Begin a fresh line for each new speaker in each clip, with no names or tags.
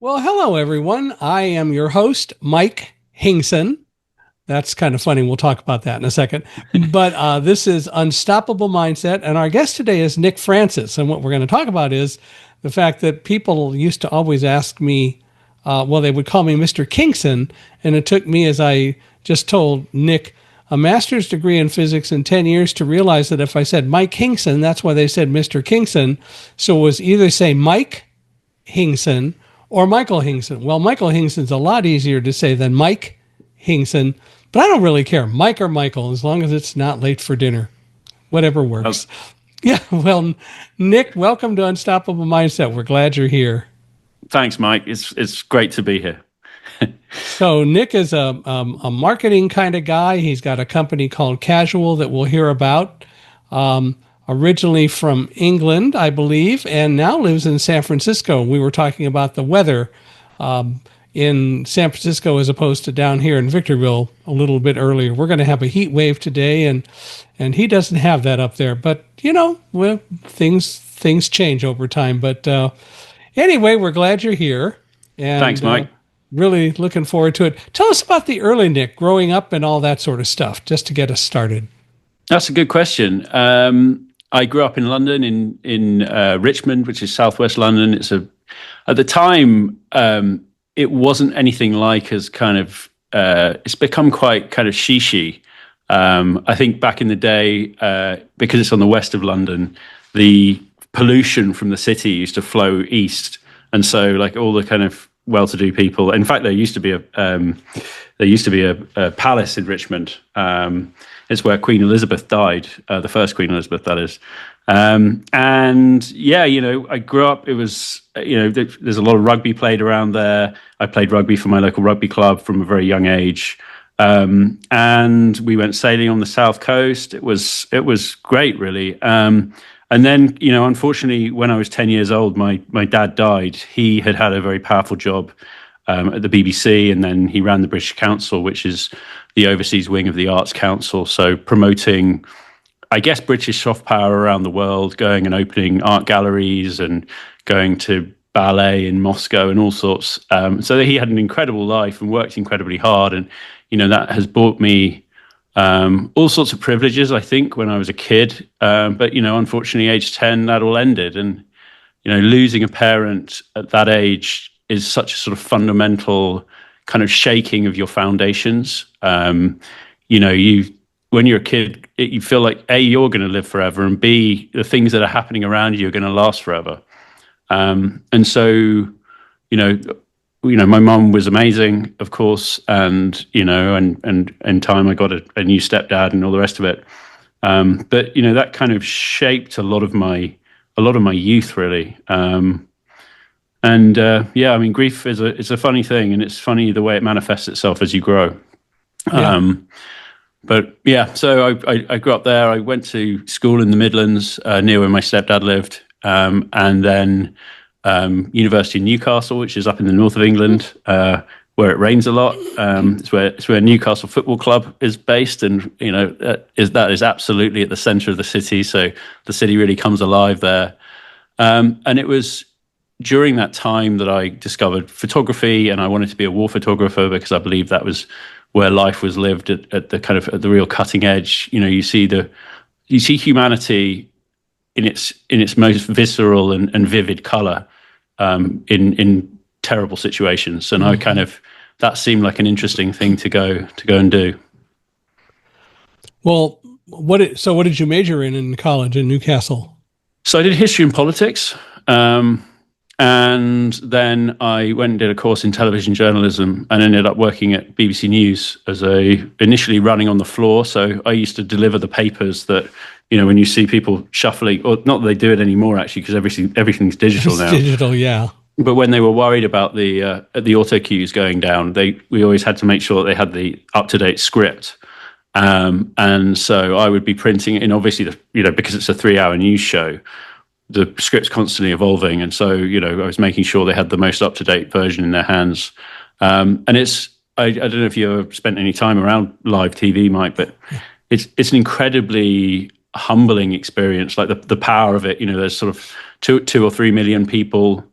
Well, hello, everyone. I am your host, Mike Hingson. That's kind of funny. We'll talk about that in a second. But this is Unstoppable Mindset. And our guest today is Nick Francis. And what we're going to talk about is the fact that people used to always ask me, they would call me Mr. Kingson. And it took me, as I just told Nick, a master's degree in physics in 10 years to realize that if I said Mike Hingson, that's why they said Mr. Kingson. So it was either say Mike Hingson or Michael Hingson. Well, Michael Hingson's a lot easier to say than Mike Hingson, but I don't really care, Mike or Michael, as long as it's not late for dinner. Whatever works. Yeah, well, Nick, welcome to Unstoppable Mindset. We're glad you're here.
Thanks, Mike. It's great to be here.
So Nick is a marketing kind of guy. He's got a company called Casual that we'll hear about. Originally from England, I believe, and now lives in San Francisco. We were talking about the weather in San Francisco as opposed to down here in Victorville a little bit earlier. We're going to have a heat wave today, and he doesn't have that up there. But things change over time. But anyway, we're glad you're here. And,
thanks, Mike.
Really looking forward to it. Tell us about the early Nick, growing up and all that sort of stuff, just to get us started.
That's a good question. I grew up in London, in Richmond, which is southwest London. At the time, it wasn't anything like as kind of. It's become quite kind of shishy. I think back in the day, because it's on the west of London, the pollution from the city used to flow east, and so like all the kind of well-to-do people. In fact, there used to be a palace in Richmond. It's where Queen Elizabeth died, the first Queen Elizabeth, that is. And yeah, I grew up, it was, there's a lot of rugby played around there. I played rugby for my local rugby club from a very young age. And we went sailing on the south coast. It was great, really. And then, unfortunately, when I was 10 years old, my dad died. He had a very powerful job at the BBC, and then he ran the British Council, which is the overseas wing of the Arts Council. So promoting, I guess, British soft power around the world, going and opening art galleries and going to ballet in Moscow and all sorts. So he had an incredible life and worked incredibly hard. And, that has brought me all sorts of privileges, I think, when I was a kid. But, unfortunately, age 10, that all ended. And, losing a parent at that age is such a sort of fundamental kind of shaking of your foundations. When you're a kid, you feel like A, you're going to live forever, and B, the things that are happening around you are going to last forever. And so, my mum was amazing, of course, and in time I got a new stepdad and all the rest of it. But that kind of shaped a lot of my youth, really. Grief is a funny thing, and it's funny the way it manifests itself as you grow.
Yeah.
So I grew up there. I went to school in the Midlands, near where my stepdad lived, and then University of Newcastle, which is up in the north of England, where it rains a lot. It's where Newcastle Football Club is based, and that is absolutely at the centre of the city. So the city really comes alive there, and it was during that time that I discovered photography, and I wanted to be a war photographer because I believed that was where life was lived at the real cutting edge. You see humanity in its most visceral and vivid color in terrible situations, and I that seemed like an interesting thing to go and do.
Well, what did you major in college in Newcastle?
So I did history and politics. And then I went and did a course in television journalism and ended up working at BBC News initially running on the floor. So I used to deliver the papers that, when you see people shuffling, or not that they do it anymore actually, because everything's digital now.
Digital, yeah.
But when they were worried about the auto cues going down, we always had to make sure that they had the up-to-date script. And so I would be printing it, and obviously, because it's a 3-hour news show, the script's constantly evolving, and so I was making sure they had the most up-to-date version in their hands. And I don't know if you ever spent any time around live TV, Mike, but it's an incredibly humbling experience. Like the power of it. There's sort of two or 3 million people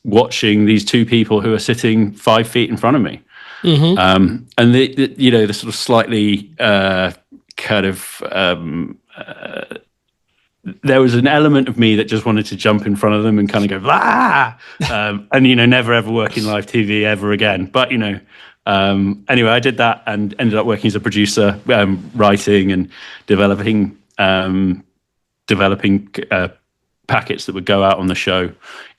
watching these two people who are sitting 5 feet in front of me.
Mm-hmm.
And the sort of slightly kind of there was an element of me that just wanted to jump in front of them and kind of go, ah, and, never ever work in live TV ever again. But, anyway, I did that and ended up working as a producer, writing and developing packets that would go out on the show,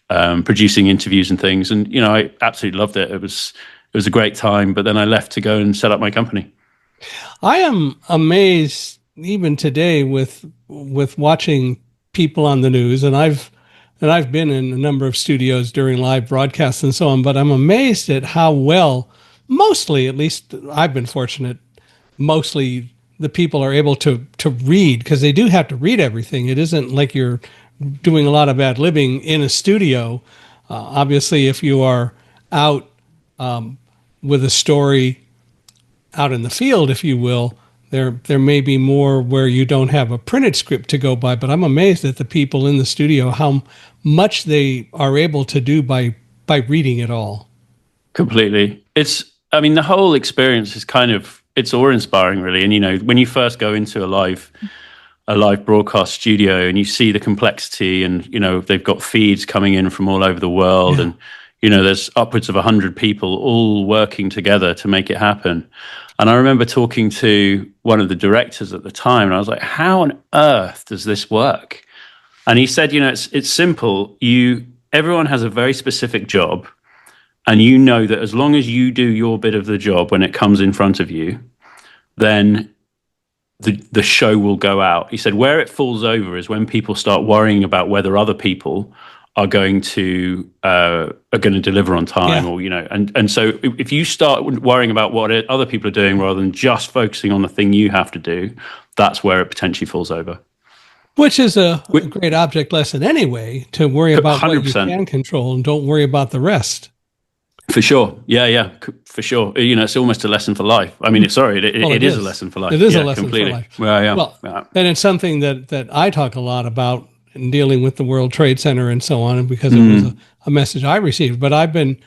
producing interviews and things. And, I absolutely loved it. It was a great time. But then I left to go and set up my company.
I am amazed even today with watching people on the news, and I've been in a number of studios during live broadcasts and so on, but I'm amazed at how well, mostly, at least I've been fortunate, mostly the people are able to read, because they do have to read everything. It isn't like you're doing a lot of ad-libbing in a studio. Obviously, if you are out with a story out in the field, if you will, there may be more where you don't have a printed script to go by, but I'm amazed at the people in the studio, how much they are able to do by reading it all.
Completely. The whole experience is it's awe-inspiring, really. And, when you first go into a live broadcast studio and you see the complexity and, they've got feeds coming in from all over the world, and, there's upwards of 100 people all working together to make it happen. And I remember talking to one of the directors at the time, and I was like, how on earth does this work? And he said, it's simple. Everyone has a very specific job, and that as long as you do your bit of the job when it comes in front of you, then the show will go out. He said, where it falls over is when people start worrying about whether other people are going to deliver on time, or and so if you start worrying about what other people are doing rather than just focusing on the thing you have to do, that's where it potentially falls over.
Which is a great object lesson anyway, to worry about 100%. What you can control and don't worry about the rest.
For sure. Yeah, for sure. It's almost a lesson for life. It is a lesson for life.
It is a lesson for life.
Well,
and it's something that I talk a lot about in dealing with the World Trade Center and so on, because it was a message I received. But I've been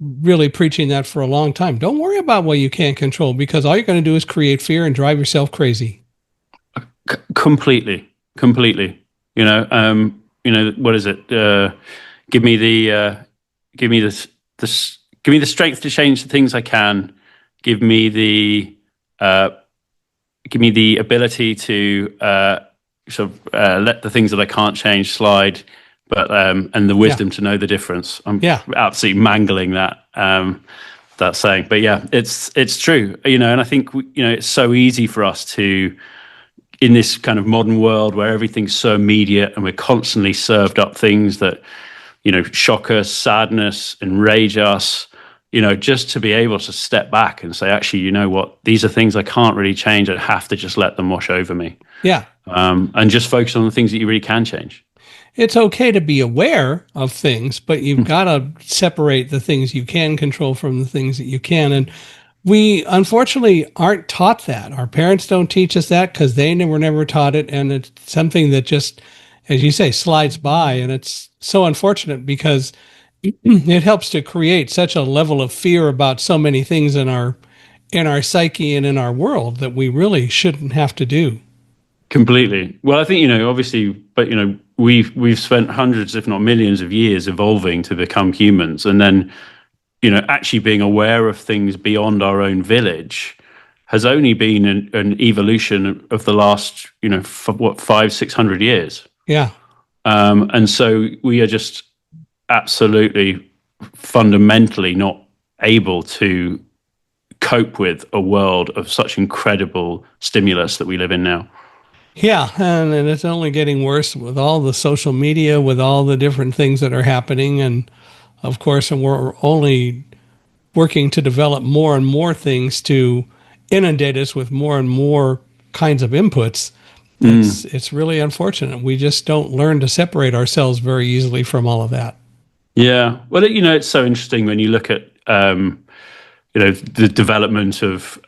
really preaching that for a long time. Don't worry about what you can't control, because all you're going to do is create fear and drive yourself crazy.
Completely. What is it? Give me the strength to change the things I can. Give me the ability to let the things that I can't change slide, but and the wisdom to know the difference. I'm absolutely mangling that saying, but it's true. And I think it's so easy for us to, in this kind of modern world where everything's so immediate and we're constantly served up things that shock us, sadness, enrage us, just to be able to step back and say, actually, you know what, these are things I can't really change. I have to just let them wash over me.
Yeah.
And just focus on the things that you really can change.
It's okay to be aware of things, but you've got to separate the things you can control from the things that you can. And we unfortunately aren't taught that. Our parents don't teach us that because they were never taught it. And it's something that just, as you say, slides by. And it's so unfortunate because it helps to create such a level of fear about so many things in our psyche and in our world that we really shouldn't have to do.
Completely. Well, I think, obviously, but, we've spent hundreds, if not millions of years evolving to become humans. And then, actually being aware of things beyond our own village has only been an evolution of the last, 500-600 years.
Yeah.
And so we are just absolutely fundamentally not able to cope with a world of such incredible stimulus that we live in now.
Yeah, and it's only getting worse with all the social media, with all the different things that are happening. And of course, we're only working to develop more and more things to inundate us with more and more kinds of inputs. It's really unfortunate. We just don't learn to separate ourselves very easily from all of that.
Yeah. Well, it's so interesting when you look at, the development of,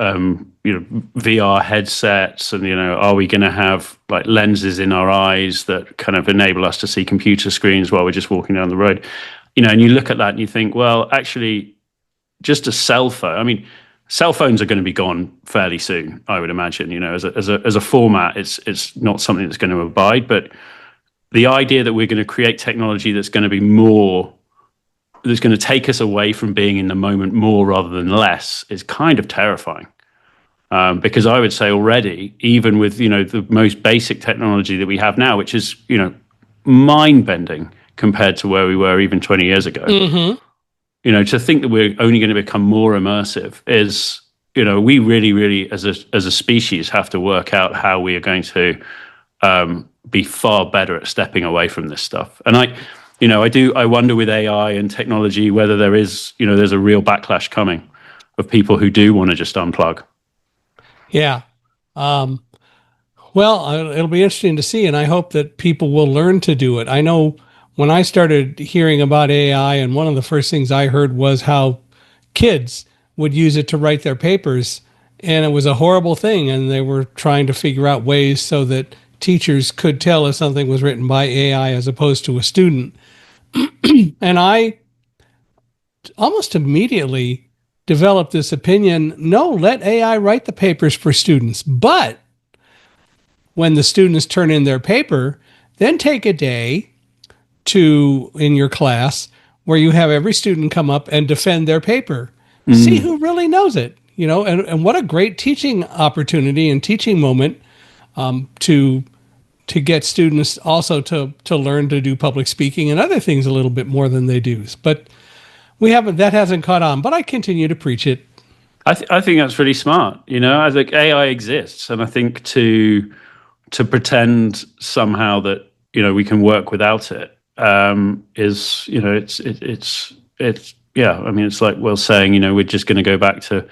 VR headsets and, are we going to have like lenses in our eyes that kind of enable us to see computer screens while we're just walking down the road? and you look at that and you think, well, actually, just a cell phone. I mean, cell phones are going to be gone fairly soon, I would imagine. As a format, it's not something that's going to abide. But the idea that we're going to create technology that's going to take us away from being in the moment more rather than less is kind of terrifying. Because I would say already, even with the most basic technology that we have now, which is mind bending compared to where we were even 20 years ago. To think that we're only going to become more immersive is, we really, really as a species have to work out how we are going to be far better at stepping away from this stuff. And I wonder with AI and technology whether there's a real backlash coming of people who do want to just unplug.
Yeah. Well, it'll be interesting to see, and I hope that people will learn to do it. I know when I started hearing about AI, and one of the first things I heard was how kids would use it to write their papers, and it was a horrible thing, and they were trying to figure out ways so that teachers could tell if something was written by AI as opposed to a student. And I almost immediately developed this opinion, no, let AI write the papers for students. But when the students turn in their paper, then take a day in your class where you have every student come up and defend their paper. See who really knows it, and what a great teaching opportunity and teaching moment to get students also to learn to do public speaking and other things a little bit more than they do. But that hasn't caught on, but I continue to preach it.
I think that's really smart. I think AI exists, and I think to pretend somehow that we can work without it is it's yeah. I mean, it's like saying we're just going to go back to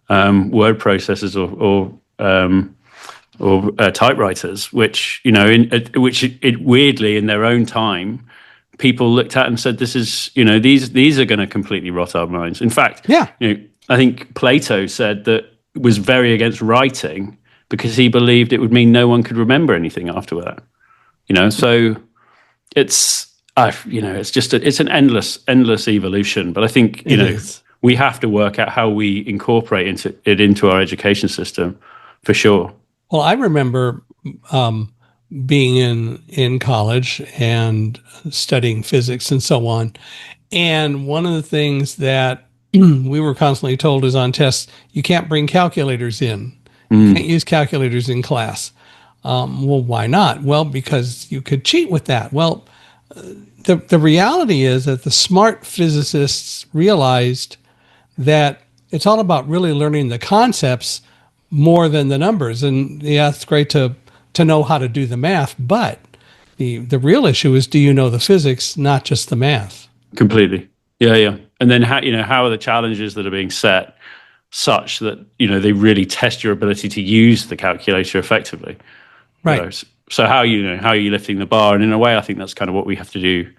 word processors or typewriters, which it weirdly in their own time people looked at and said, this is, these are going to completely rot our minds. In fact, I think Plato said that was very against writing because he believed it would mean no one could remember anything after that. So it's an endless evolution. But I think, we have to work out how we incorporate it into our education system for sure.
Well, I remember being in college and studying physics and so on. And one of the things that we were constantly told is on tests, you can't bring calculators in. You can't use calculators in class. Well, why not? Well, because you could cheat with that. Well, the reality is that the smart physicists realized that it's all about really learning the concepts more than the numbers. And yeah, it's great to know how to do the math, but the real issue is, do you know the physics, not just the math?
Completely. Yeah. And then how are the challenges that are being set such that they really test your ability to use the calculator effectively?
Right.
So how are you lifting the bar? And in a way, I think that's kind of what we have to do.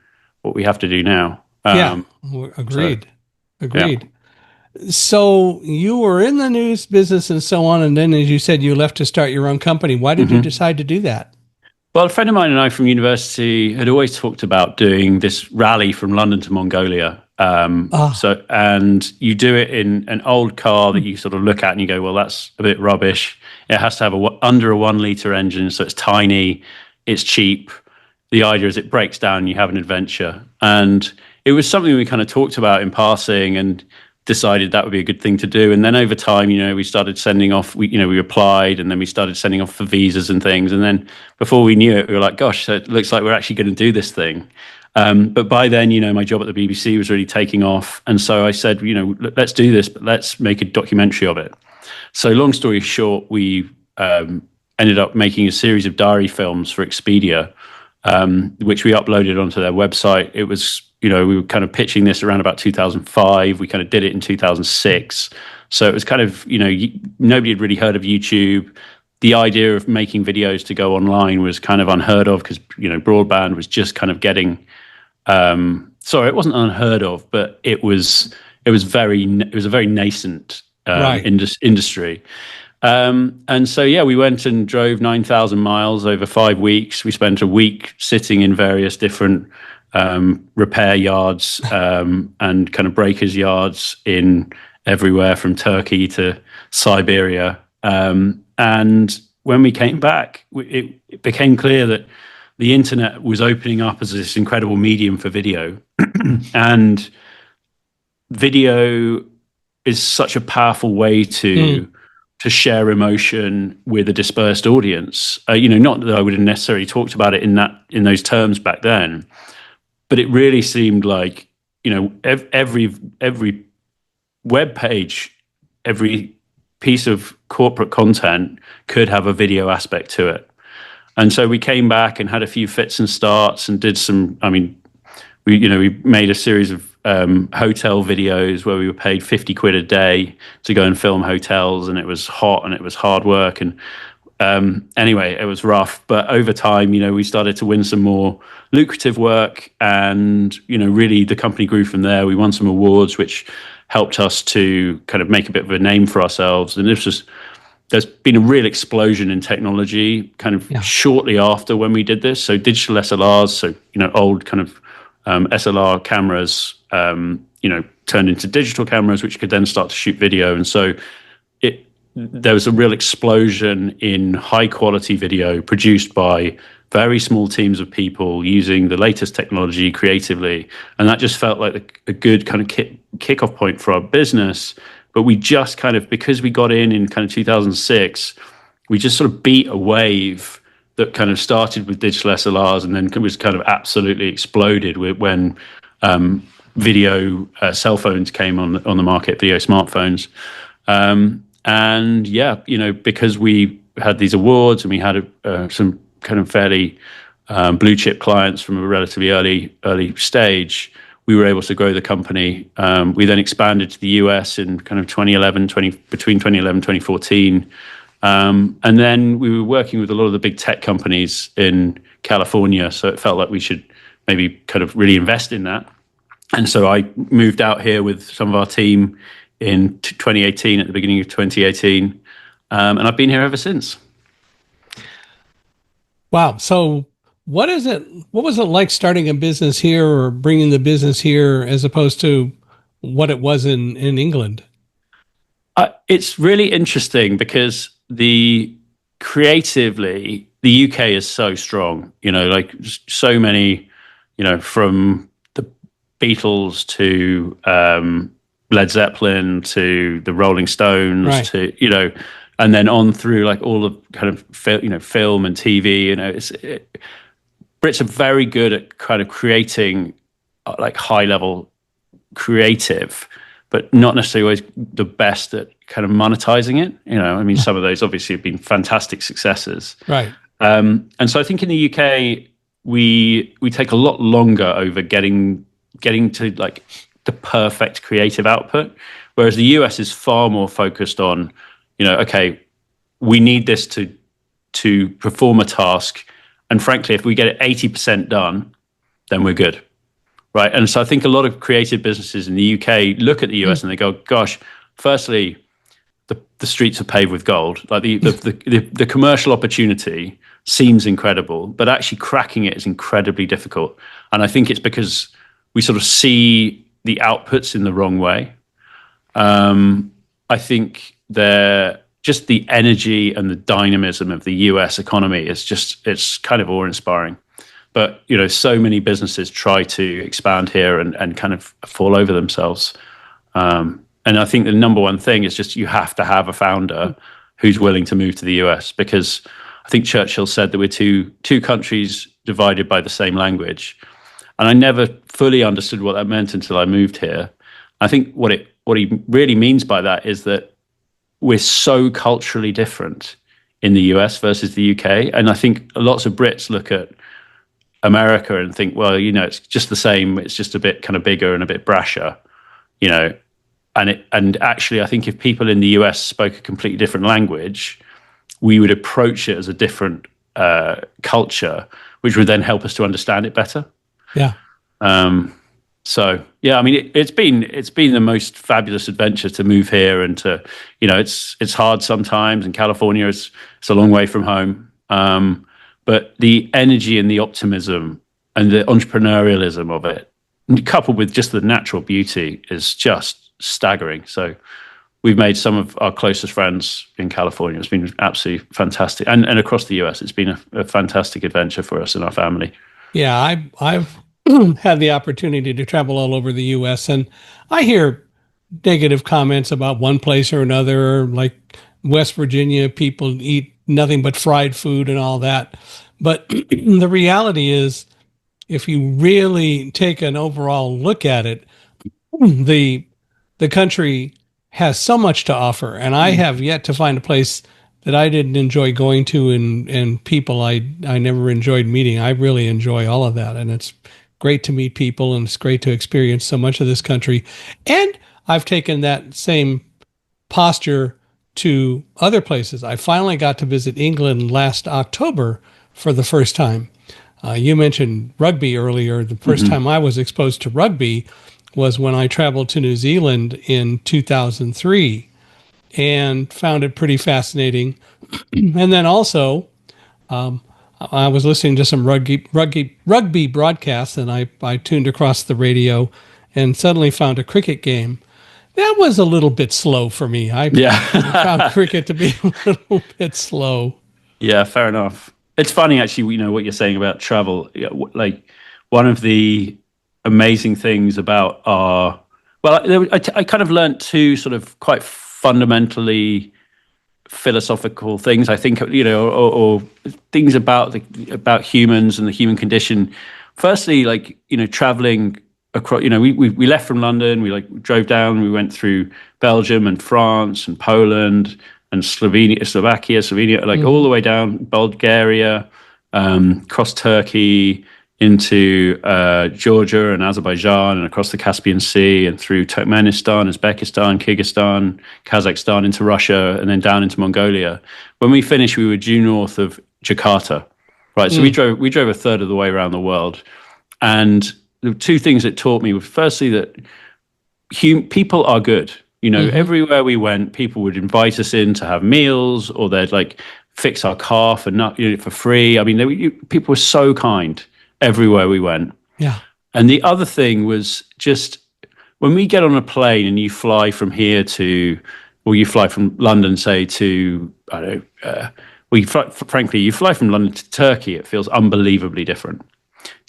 What we have to do now.
Agreed.
Yeah.
So you were in the news business and so on, and then, as you said, you left to start your own company. Why did you decide to do that?
Well, a friend of mine and I from university had always talked about doing this rally from London to Mongolia. And you do it in an old car that you sort of look at and you go, well, that's a bit rubbish. It has to have under a 1 liter engine, so it's tiny, it's cheap. The idea is it breaks down and you have an adventure. And it was something we kind of talked about in passing and decided that would be a good thing to do. And then over time, we started sending off, we applied, and then we started sending off for visas and things. And then before we knew it, we were like, gosh, so it looks like we're actually going to do this thing. But by then, my job at the BBC was really taking off. And so I said, let's do this, but let's make a documentary of it. So long story short, we ended up making a series of diary films for Expedia, which we uploaded onto their website. It was, we were kind of pitching this around about 2005. We kind of did it in 2006. So it was kind of, nobody had really heard of YouTube. The idea of making videos to go online was kind of unheard of because, broadband was just kind of getting, it wasn't unheard of, but it was a very nascent industry. And so, we went and drove 9,000 miles over 5 weeks. We spent a week sitting in various different repair yards and kind of breakers yards in everywhere from Turkey to Siberia. And when we came back, it became clear that the internet was opening up as this incredible medium for video. And video is such a powerful way to share emotion with a dispersed audience. Not that I would have necessarily talked about it in those terms back then, but it really seemed like every web page, every piece of corporate content could have a video aspect to it. And so we came back and had a few fits and starts and did some. I mean, we made a series of hotel videos where we were paid 50 quid a day to go and film hotels, and it was hot and it was hard work. And anyway, it was rough. But over time, we started to win some more lucrative work, and really the company grew from there. We won some awards, which helped us to kind of make a bit of a name for ourselves. And there's been a real explosion in technology kind of shortly after when we did this. So digital SLRs, so old kind of SLR cameras, turned into digital cameras, which could then start to shoot video. And so there was a real explosion in high quality video produced by very small teams of people using the latest technology creatively. And that just felt like a good kind of kickoff point for our business. But we just kind of, because we got in kind of 2006, we just sort of beat a wave that kind of started with digital SLRs and then was kind of absolutely exploded when video cell phones came on the market, video smartphones. Because we had these awards and we had some kind of fairly blue chip clients from a relatively early stage, we were able to grow the company. We then expanded to the US in kind of between 2011 and 2014. And then we were working with a lot of the big tech companies in California. So it felt like we should maybe kind of really invest in that. And so I moved out here with some of our team in 2018, at the beginning of 2018. And I've been here ever since.
Wow. So what was it like starting a business here or bringing the business here as opposed to what it was in England?
It's really interesting because creatively, the UK is so strong, like so many, from the Beatles to Led Zeppelin to the Rolling Stones, right, to, and then on through like all of kind of, film and TV, Brits are very good at kind of creating like high level creative, but not necessarily always the best at kind of monetizing it. Some of those obviously have been fantastic successes.
Right.
And so I think in the UK, we take a lot longer over getting to like the perfect creative output, whereas the US is far more focused on, okay, we need this to perform a task. And frankly, if we get it 80% done, then we're good. Right. And so I think a lot of creative businesses in the UK look at the US and they go, gosh, firstly, the streets are paved with gold. Like the commercial opportunity seems incredible, but actually cracking it is incredibly difficult. And I think it's because we sort of see the outputs in the wrong way. I think just the energy and the dynamism of the US economy it's kind of awe-inspiring. But, so many businesses try to expand here and kind of fall over themselves. And I think the number one thing is just you have to have a founder who's willing to move to the US, because I think Churchill said that we're two countries divided by the same language. And I never fully understood what that meant until I moved here. I think what he really means by that is that we're so culturally different in the US versus the UK. And I think lots of Brits look at America and think, well, it's just the same. It's just a bit kind of bigger and a bit brasher, And actually, I think if people in the US spoke a completely different language, we would approach it as a different culture, which would then help us to understand it better.
Yeah.
It's been the most fabulous adventure to move here, and to, it's hard sometimes. In California, it's a long way from home. But the energy and the optimism and the entrepreneurialism of it, coupled with just the natural beauty, is just staggering. So we've made some of our closest friends in California. It's been absolutely fantastic. And across the US, it's been a fantastic adventure for us and our family.
Yeah, I've had the opportunity to travel all over the US, and I hear negative comments about one place or another, like West Virginia, people eat nothing but fried food and all that. But the reality is, if you really take an overall look at it, the the country has so much to offer, and I have yet to find a place that I didn't enjoy going to, and people I never enjoyed meeting. I really enjoy all of that, and it's great to meet people, and it's great to experience so much of this country. And I've taken that same posture to other places. I finally got to visit England last October for the first time. You mentioned rugby earlier. The first time I was exposed to rugby was when I traveled to New Zealand in 2003 and found it pretty fascinating. And then also, I was listening to some rugby broadcasts, and I tuned across the radio and suddenly found a cricket game. That was a little bit slow for me. I found cricket to be a little bit slow.
Yeah, fair enough. It's funny, actually, what you're saying about travel. Like, one of the amazing things about I kind of learned two sort of quite fundamentally philosophical things, I think, or things about humans and the human condition. Firstly, traveling across, we left from London, we drove down, we went through Belgium and France and Poland and Slovakia, all the way down Bulgaria, across Turkey into Georgia and Azerbaijan and across the Caspian Sea and through Turkmenistan, Uzbekistan, Kyrgyzstan, Kazakhstan into Russia and then down into Mongolia. When we finished, we were due north of Jakarta, right? So we drove a third of the way around the world, and the two things it taught me were firstly that people are good. Everywhere we went, people would invite us in to have meals, or they'd fix our car for free. I mean, people were so kind everywhere we went.
Yeah.
And the other thing was just when we get on a plane and you fly from here you fly from London, say, to, I don't know, frankly, you fly from London to Turkey, it feels unbelievably different.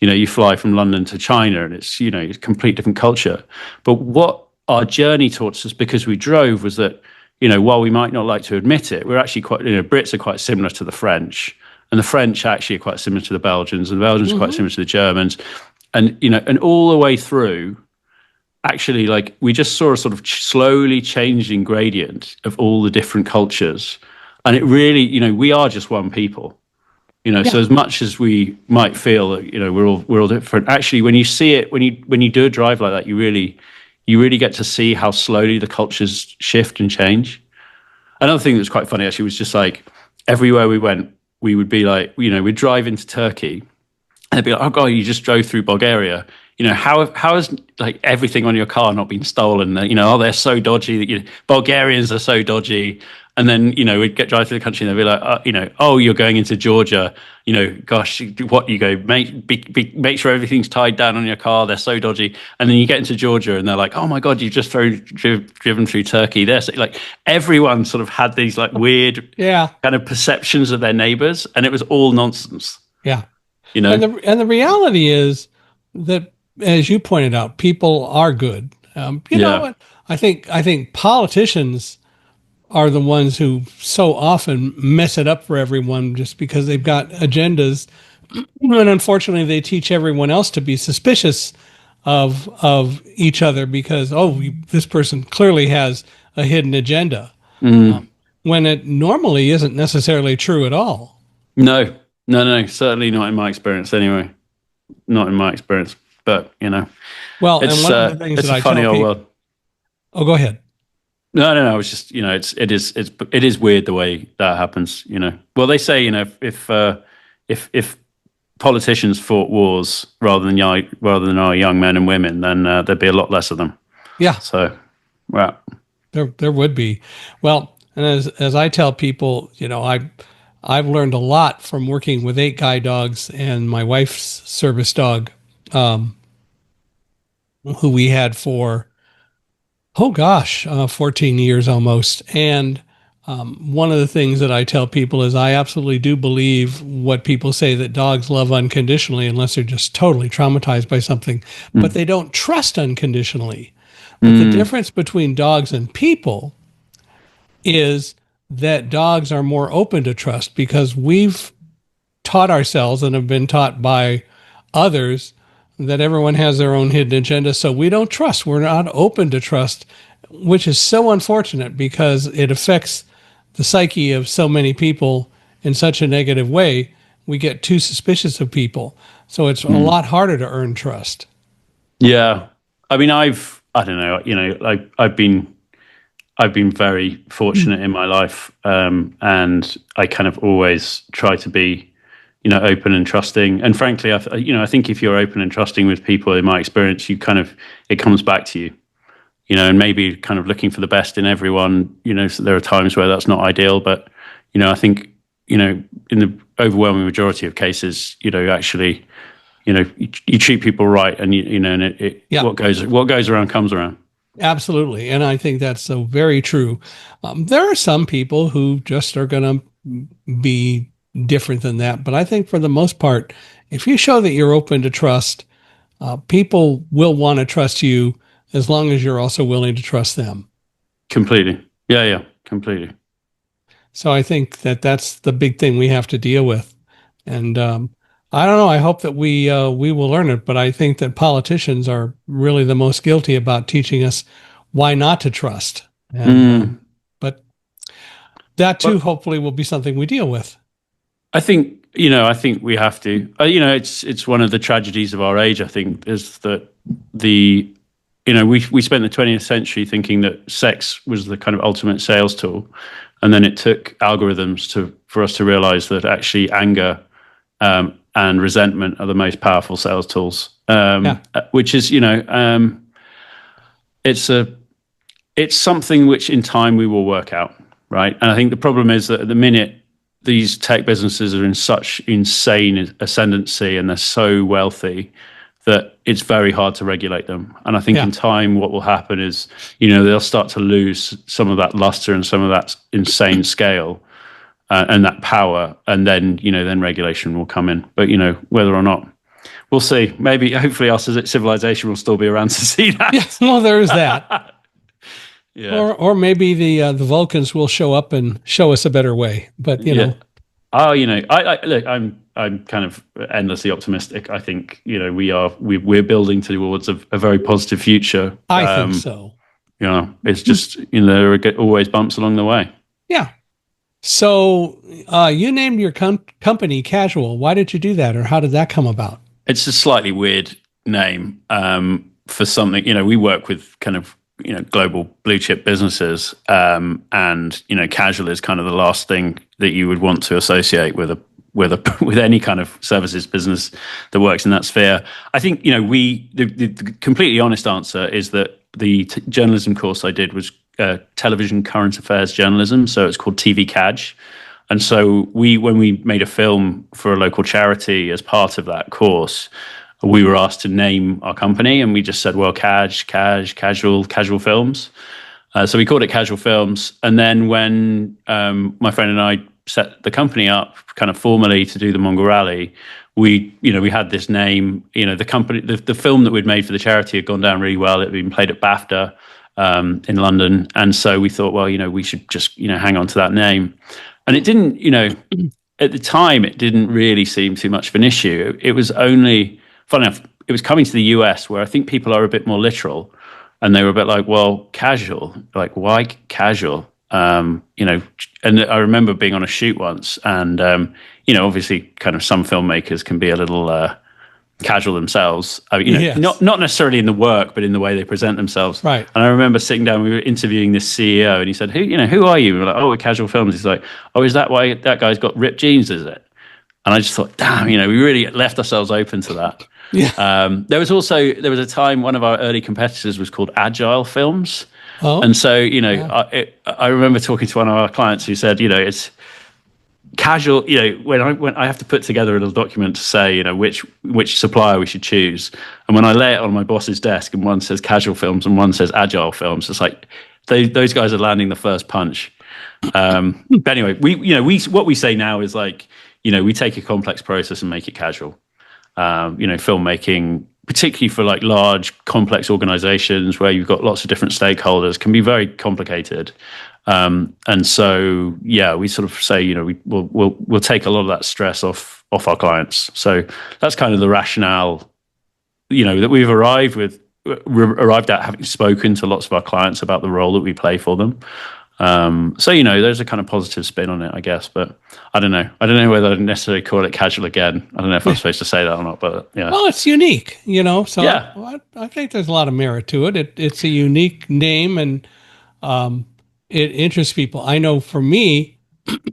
You fly from London to China and it's, a complete different culture. But what our journey taught us, because we drove, was that, while we might not like to admit it, we're actually quite, Brits are quite similar to the French, and the French actually are quite similar to the Belgians, and the Belgians are quite similar to the Germans. And, and all the way through, actually, we just saw a sort of slowly changing gradient of all the different cultures. And it really, we are just one people. So as much as we might feel that, we're all different, actually, when you see it, when you do a drive like that, you really get to see how slowly the cultures shift and change. Another thing that was quite funny, actually, was just everywhere we went, we would be we'd drive into Turkey and they'd be like, oh God, you just drove through Bulgaria. How has everything on your car not been stolen? Oh, they're so dodgy that Bulgarians are so dodgy. And then, we'd drive through the country and they'd be like, oh, you're going into Georgia, gosh, what you go, make sure everything's tied down on your car. They're so dodgy. And then you get into Georgia and they're like, oh my God, you've just driven through Turkey. They're everyone sort of had these weird kind of perceptions of their neighbors, and it was all nonsense.
Yeah. And the reality is that, as you pointed out, people are good. You know what? I think politicians are the ones who so often mess it up for everyone just because they've got agendas. And unfortunately, they teach everyone else to be suspicious of each other because, this person clearly has a hidden agenda. When it normally isn't necessarily true at all.
No, certainly not in my experience anyway. Not in my experience, but,
Well,
it's,
and one of the things
it's
that
a funny old world.
Oh, go ahead.
No. It's just, it is weird the way that happens. Well, they say, if politicians fought wars rather than our young men and women, then there'd be a lot less of them.
Yeah.
So, well,
there would be. Well, and as I tell people, I've learned a lot from working with 8 guide dogs and my wife's service dog, um, who we had for, oh gosh, 14 years almost. And one of the things that I tell people is I absolutely do believe what people say, that dogs love unconditionally unless they're just totally traumatized by something, but they don't trust unconditionally. But the difference between dogs and people is that dogs are more open to trust because we've taught ourselves and have been taught by others that everyone has their own hidden agenda. So we don't trust. We're not open to trust, which is so unfortunate because it affects the psyche of so many people in such a negative way. We get too suspicious of people. So it's a lot harder to earn trust.
Yeah. I mean, I don't know, I've been very fortunate in my life. And I kind of always try to be, open and trusting. And frankly, I think if you're open and trusting with people, in my experience, it comes back to you, and maybe kind of looking for the best in everyone, so there are times where that's not ideal, but, I think, in the overwhelming majority of cases, actually, you treat people right, and what goes around comes around.
Absolutely. And I think that's so very true. There are some people who just are going to be different than that. But I think for the most part, if you show that you're open to trust, people will want to trust you as long as you're also willing to trust them.
Completely. Yeah, completely.
So I think that that's the big thing we have to deal with. And I don't know. I hope that we will learn it, but I think that politicians are really the most guilty about teaching us why not to trust. And but that too, hopefully, will be something we deal with.
I think we have to. It's one of the tragedies of our age. I think is that we spent the 20th century thinking that sex was the kind of ultimate sales tool, and then it took algorithms for us to realize that actually anger and resentment are the most powerful sales tools. Which is it's something which in time we will work out, right? And I think the problem is that at the minute these tech businesses are in such insane ascendancy and they're so wealthy that it's very hard to regulate them. And I think in time, what will happen is, they'll start to lose some of that luster and some of that insane scale and that power. And then, then regulation will come in. But, whether or not, we'll see. Maybe, hopefully our civilization will still be around to see that.
Yeah, well, there is that.
Yeah.
Or maybe the Vulcans will show up and show us a better way. But know,
oh, I look, I'm kind of endlessly optimistic. I think we're building towards a very positive future.
I think so.
It's just there are always bumps along the way.
Yeah. So you named your company Casual. Why did you do that, or how did that come about?
It's a slightly weird name for something. We work with kind of global blue chip businesses, and casual is kind of the last thing that you would want to associate with with any kind of services business that works in that sphere. I think the completely honest answer is that the journalism course I did was television current affairs journalism, so it's called TV Caj. And so when we made a film for a local charity as part of that course, we were asked to name our company, and we just said, well, casual films. So we called it Casual Films. And then when my friend and I set the company up kind of formally to do the Mongol Rally, we had this name. The company, the film that we'd made for the charity had gone down really well. It had been played at BAFTA in London. And so we thought, well, we should just, hang on to that name. And it didn't, at the time, it didn't really seem too much of an issue. It was only, funny enough, it was coming to the US where I think people are a bit more literal, and they were a bit like, well, casual, like why casual? And I remember being on a shoot once, and obviously, kind of some filmmakers can be a little casual themselves. I mean,
Yes.
not necessarily in the work, but in the way they present themselves.
Right.
And I remember sitting down, we were interviewing this CEO, and he said, who are you? And we're like, oh, we're Casual Films. He's like, oh, is that why that guy's got ripped jeans, is it? And I just thought, damn, we really left ourselves open to that.
Yeah.
There was a time one of our early competitors was called Agile Films.
Oh.
And so, I remember talking to one of our clients who said, it's casual, when I have to put together a little document to say, which supplier we should choose, and when I lay it on my boss's desk, and one says casual films and one says agile films, it's like those guys are landing the first punch. But anyway, what we say now is like, we take a complex process and make it casual. Filmmaking, particularly for like large, complex organizations where you've got lots of different stakeholders, can be very complicated. And so, we sort of say, we'll take a lot of that stress off our clients. So that's kind of the rationale, that we've arrived at, having spoken to lots of our clients about the role that we play for them. So, there's a kind of positive spin on it, I guess, but I don't know. I don't know whether I'd necessarily call it casual again. I don't know if I'm supposed to say that or not, but yeah.
Well, it's unique, so I think there's a lot of merit to it. It's a unique name, and it interests people. I know for me,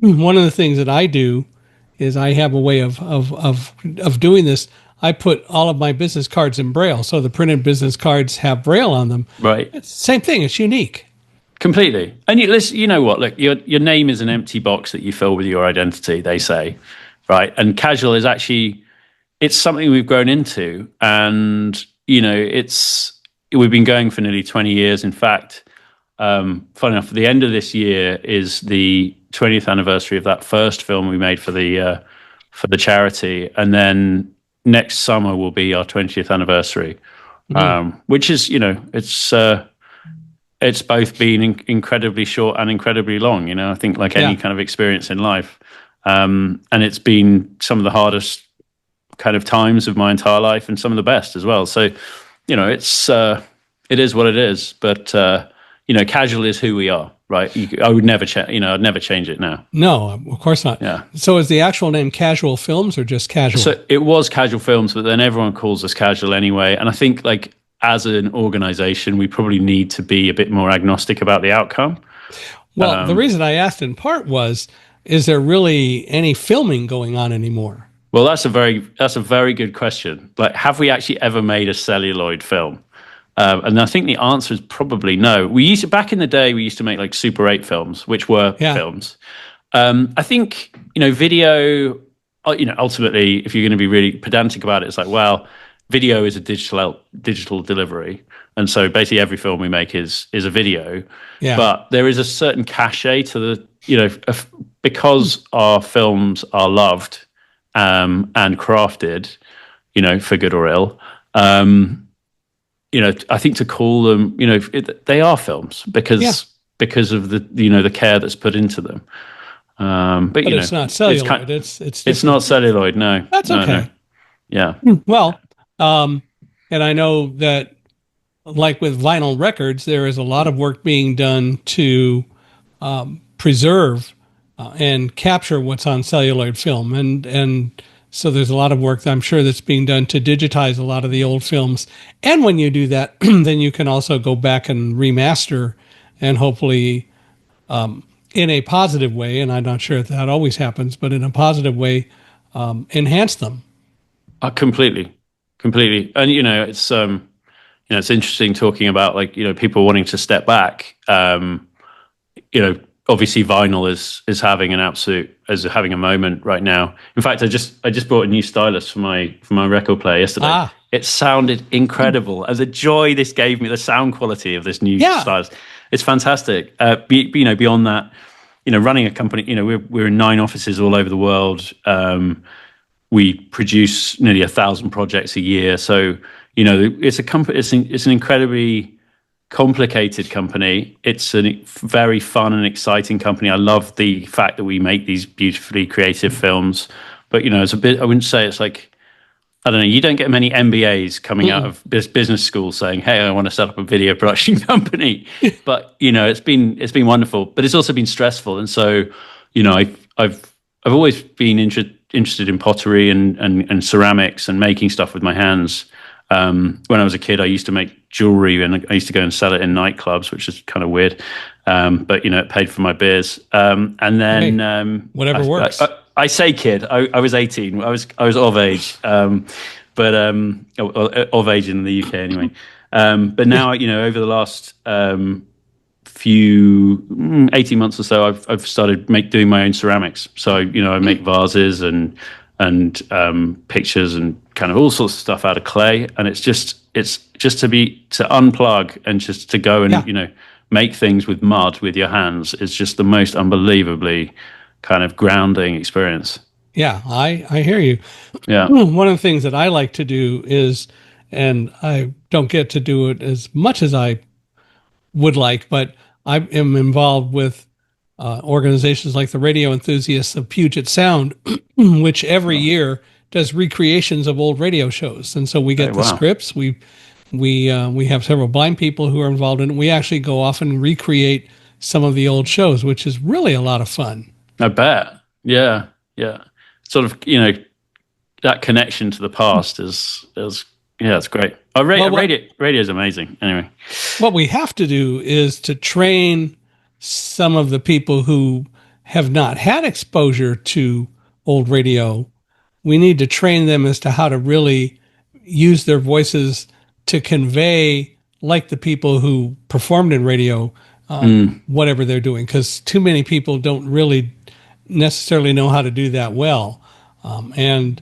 one of the things that I do is I have a way of doing this. I put all of my business cards in Braille, so the printed business cards have Braille on them.
Right.
It's the same thing. It's unique.
Completely. And you know what? Look, your name is an empty box that you fill with your identity, they say, right? And casual is actually, it's something we've grown into, and we've been going for nearly 20 years. In fact, funny enough, the end of this year is the 20th anniversary of that first film we made for the charity, and then next summer will be our 20th anniversary, which is it's both been incredibly short and incredibly long. I think like any kind of experience in life, and it's been some of the hardest kind of times of my entire life, and some of the best as well. So, it is what it is. But casual is who we are, right? I would never change. I'd never change it now.
No, of course not.
Yeah.
So is the actual name Casual Films or just Casual?
So it was Casual Films, but then everyone calls us Casual anyway. And I think like as an organization, we probably need to be a bit more agnostic about the outcome.
Well, the reason I asked in part was, is there really any filming going on anymore?
Well, that's a very good question. Like, have we actually ever made a celluloid film? And I think the answer is probably no. Back in the day, we used to make like Super 8 films, which were films. I think, video, ultimately, if you're going to be really pedantic about it, it's like, well, video is a digital delivery. And so basically every film we make is a video. Yeah. But there is a certain cachet to the, because our films are loved and crafted, for good or ill, I think to call them, they are films because of the care that's put into them. But
it's not celluloid. It's
not celluloid. No,
that's okay.
No. Yeah.
Well, and I know that, like with vinyl records, there is a lot of work being done to preserve and capture what's on celluloid film, and so there's a lot of work, I'm sure, that's being done to digitize a lot of the old films. And when you do that, then you can also go back and remaster, and hopefully, in a positive way, and I'm not sure if that always happens, but in a positive way, enhance them.
Completely. And it's it's interesting talking about like people wanting to step back. Obviously vinyl is having having a moment right now. In fact, I just bought a new stylus for my record player yesterday. It sounded incredible, and the joy this gave me, the sound quality of this new stylus, it's fantastic. Beyond that, running a company, we're in 9 offices all over the world. We produce nearly 1,000 projects a year. So, it's a company. It's an incredibly complicated company. It's a very fun and exciting company. I love the fact that we make these beautifully creative films. But it's a bit. I wouldn't say it's like, I don't know. You don't get many MBAs coming out of business school saying, "Hey, I want to set up a video production company." But it's been wonderful. But it's also been stressful. And so, I've always been interested in pottery and ceramics and making stuff with my hands. When I was a kid, I used to make jewelry, and I used to go and sell it in nightclubs, which is kind of weird. But it paid for my beers. And then
whatever works.
I say kid. I was 18. I was of age, but of age in the UK anyway. But now over the last few 18 months or so, I've started doing my own ceramics. So I make vases and pictures and kind of all sorts of stuff out of clay. And it's just to unplug and just to go and make things with mud with your hands is just the most unbelievably kind of grounding experience.
Yeah, I hear you.
Yeah.
One of the things that I like to do is, and I don't get to do it as much as I would like, but I am involved with organizations like the Radio Enthusiasts of Puget Sound, which every year does recreations of old radio shows. And so we get the scripts. We have several blind people who are involved in it. We actually go off and recreate some of the old shows, which is really a lot of fun.
I bet. Yeah. Yeah. Sort of, that connection to the past is it's great. Radio is amazing. Anyway,
what we have to do is to train some of the people who have not had exposure to old radio. We need to train them as to how to really use their voices to convey, like the people who performed in radio, whatever they're doing, because too many people don't really necessarily know how to do that well. And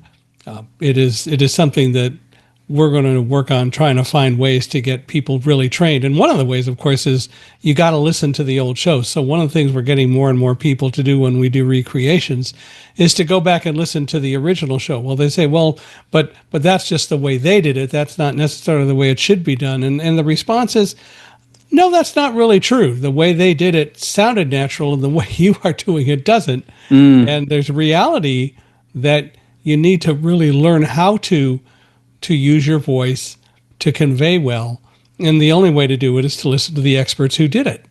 it is something that we're going to work on, trying to find ways to get people really trained. And one of the ways, of course, is you got to listen to the old shows. So one of the things we're getting more and more people to do when we do recreations is to go back and listen to the original show. Well, they say, well, but that's just the way they did it. That's not necessarily the way it should be done. And the response is, no, that's not really true. The way they did it sounded natural, and the way you are doing it doesn't. And there's a reality that you need to really learn how to use your voice to convey well. And the only way to do it is to listen to the experts who did it.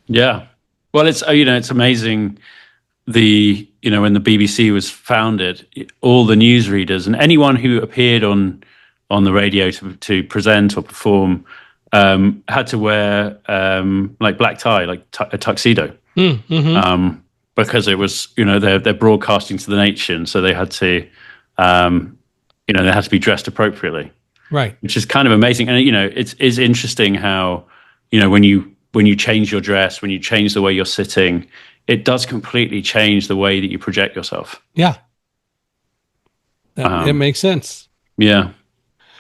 Yeah. Well, it's amazing. When the BBC was founded, all the newsreaders and anyone who appeared on the radio to present or perform had to wear like black tie, like a tuxedo, because it was they're broadcasting to the nation, so they had to they had to be dressed appropriately,
right?
Which is kind of amazing, and it's interesting how when you change your dress, when you change the way you're sitting, it does completely change the way that you project yourself.
Yeah, it makes sense.
Yeah.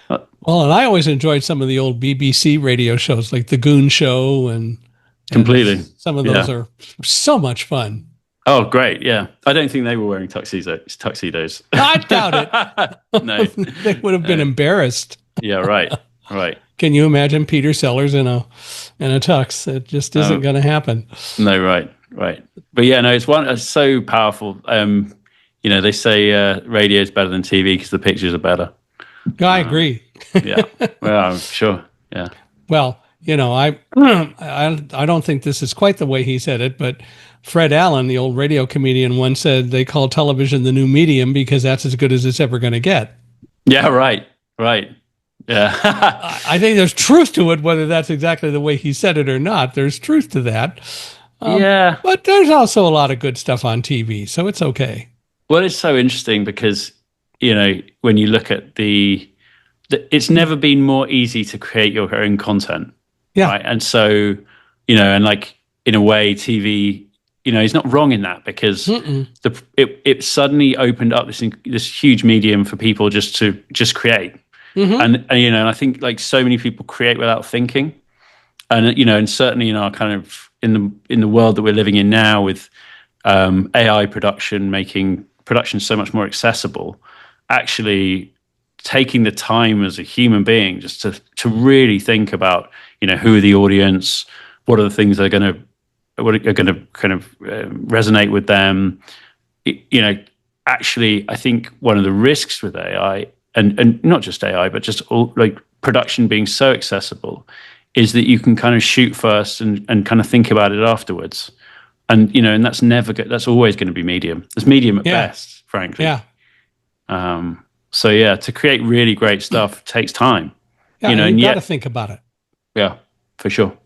Well, and I always enjoyed some of the old BBC radio shows, like the Goon Show, and
completely.
Some of those are so much fun.
Oh, great! Yeah, I don't think they were wearing tuxedos.
I doubt it.
No,
they would have been embarrassed.
Yeah, right.
Can you imagine Peter Sellers in a tux? It just isn't going to happen.
No, right. But yeah, no, it's so powerful. They say radio is better than TV because the pictures are better.
I agree.
Yeah, well, I'm sure. Yeah.
Well, I don't think this is quite the way he said it, but Fred Allen, the old radio comedian, once said they call television the new medium because that's as good as it's ever going to get.
Yeah, right. Yeah.
I think there's truth to it, whether that's exactly the way he said it or not. There's truth to that.
Yeah.
But there's also a lot of good stuff on TV, so it's okay.
Well, it's so interesting because, when you look at it's never been more easy to create your own content.
Yeah.
Right? And so, and like in a way, TV, is not wrong in that because it suddenly opened up this huge medium for people just to create. And I think like so many people create without thinking, and certainly in our kind of in the world that we're living in now with AI production making production so much more accessible, actually taking the time as a human being just to really think about who are the audience, what are the things that are going to kind of resonate with them. Actually, I think one of the risks with AI and not just AI, but just all like production being so accessible is that you can kind of shoot first and kind of think about it afterwards. And, and that's never good. That's always going to be medium. It's medium at best, frankly.
Yeah.
So yeah, to create really great stuff takes time.
Yeah, you got to think about it.
Yeah, for sure.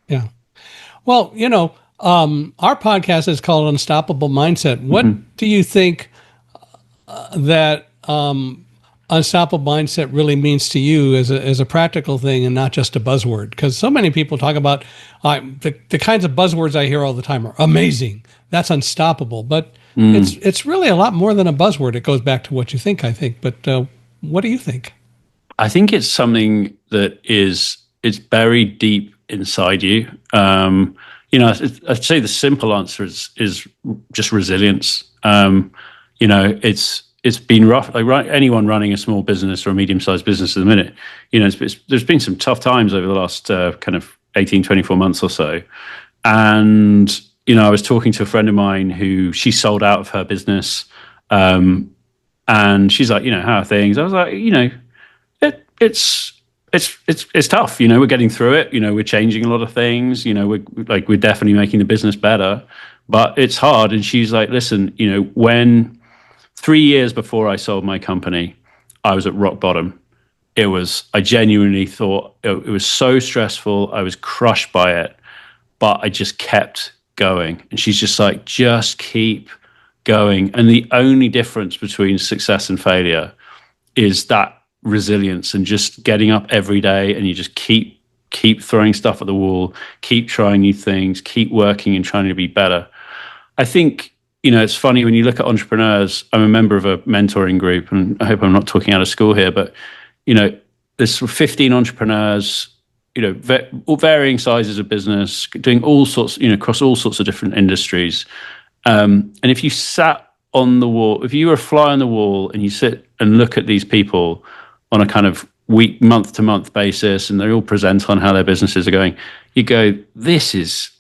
Yeah. Well, our podcast is called Unstoppable Mindset. What do you think that unstoppable mindset really means to you as a practical thing and not just a buzzword. Because so many people talk about the kinds of buzzwords I hear all the time are amazing. That's unstoppable. But it's really a lot more than a buzzword. It goes back to what you think, I think. But what do you think?
I think it's something that it's buried deep inside you. I'd say the simple answer is just resilience. It's been rough. Like anyone running a small business or a medium-sized business at the minute, there's been some tough times over the last kind of 18, 24 months or so. And, I was talking to a friend of mine who she sold out of her business. And she's like, how are things? I was like, it's tough. We're getting through it. We're changing a lot of things. We're definitely making the business better, but it's hard. And she's like, listen, when 3 years before I sold my company, I was at rock bottom. I genuinely thought it was so stressful. I was crushed by it, but I just kept going. And she's just like, just keep going. And the only difference between success and failure is that resilience and just getting up every day, and you just keep throwing stuff at the wall, keep trying new things, keep working and trying to be better. I think, it's funny when you look at entrepreneurs. I'm a member of a mentoring group, and I hope I'm not talking out of school here, but there's 15 entrepreneurs, varying sizes of business, doing all sorts, across all sorts of different industries. And if you sat on the wall, if you were a fly on the wall and you sit and look at these people on a kind of week, month to month basis, and they all present on how their businesses are going, you go, this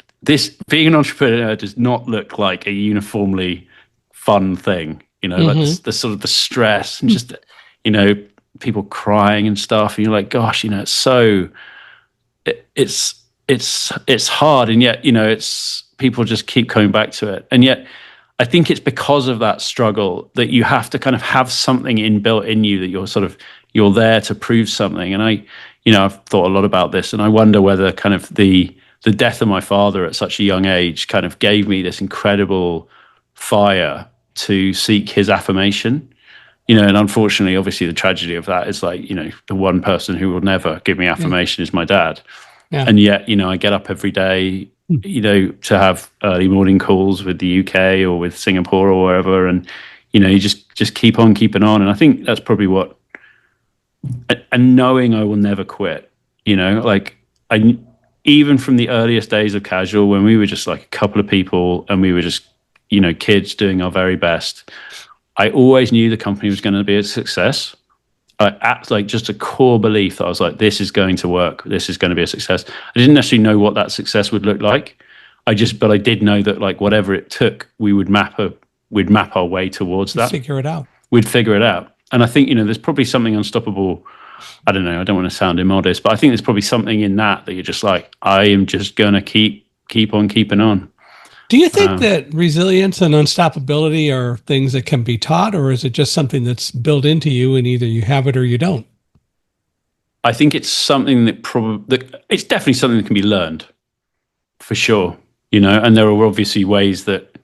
being an entrepreneur does not look like a uniformly fun thing, like the sort of the stress and just, people crying and stuff. And you're like, gosh, it's so, it's hard. And yet, it's people just keep coming back to it. And yet I think it's because of that struggle that you have to kind of have something inbuilt in you that you're there to prove something. And I've thought a lot about this, and I wonder whether kind of the death of my father at such a young age kind of gave me this incredible fire to seek his affirmation. And unfortunately, obviously the tragedy of that is like, the one person who will never give me affirmation is my dad. Yeah. And yet, I get up every day, to have early morning calls with the UK or with Singapore or wherever. And, you just keep on keeping on. And I think that's probably what, and knowing I will never quit, even from the earliest days of Casual, when we were just like a couple of people and we were just, kids doing our very best, I always knew the company was going to be a success. Like just a core belief that I was like, this is going to work. This is going to be a success. I didn't necessarily know what that success would look like. But I did know that like whatever it took, we'd map our way towards that. We'd figure it out. And I think, there's probably something unstoppable. I don't know. I don't want to sound immodest, but I think there's probably something in that you're just like, I am just going to keep on keeping on.
Do you think that resilience and unstoppability are things that can be taught, or is it just something that's built into you and either you have it or you don't?
I think it's something it's definitely something that can be learned, for sure. And there are obviously ways that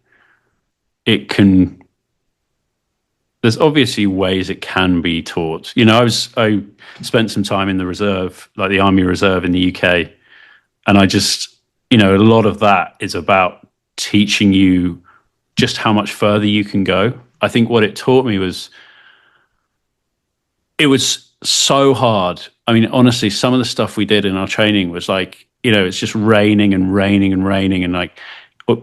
there's obviously ways it can be taught. I spent some time in the reserve, like the Army Reserve in the UK, and I just, a lot of that is about teaching you just how much further you can go. I think what it taught me was, it was so hard. I mean, honestly, some of the stuff we did in our training was like, it's just raining and raining and raining, and like,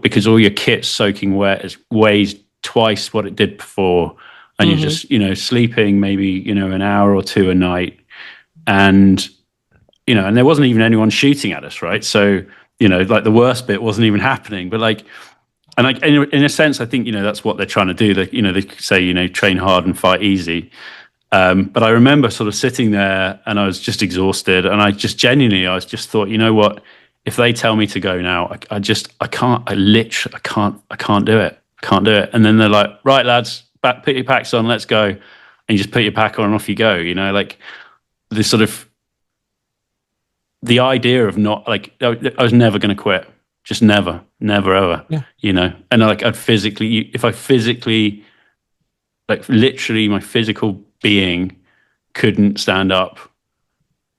because all your kit's soaking wet, weighs twice what it did before, and you're just, sleeping maybe, an hour or two a night, and and there wasn't even anyone shooting at us, right? So like the worst bit wasn't even happening, but like, and like in a sense, I think that's what they're trying to do. They say train hard and fight easy. But I remember sort of sitting there, and I was just exhausted, and I just thought, what? If they tell me to go now, I can't do it. Can't do it. And then they're like, right, lads, put your packs on, let's go. And you just put your pack on and off you go. Like this sort of, the idea of not like, I was never going to quit, just never ever, and like if I physically, like literally my physical being couldn't stand up,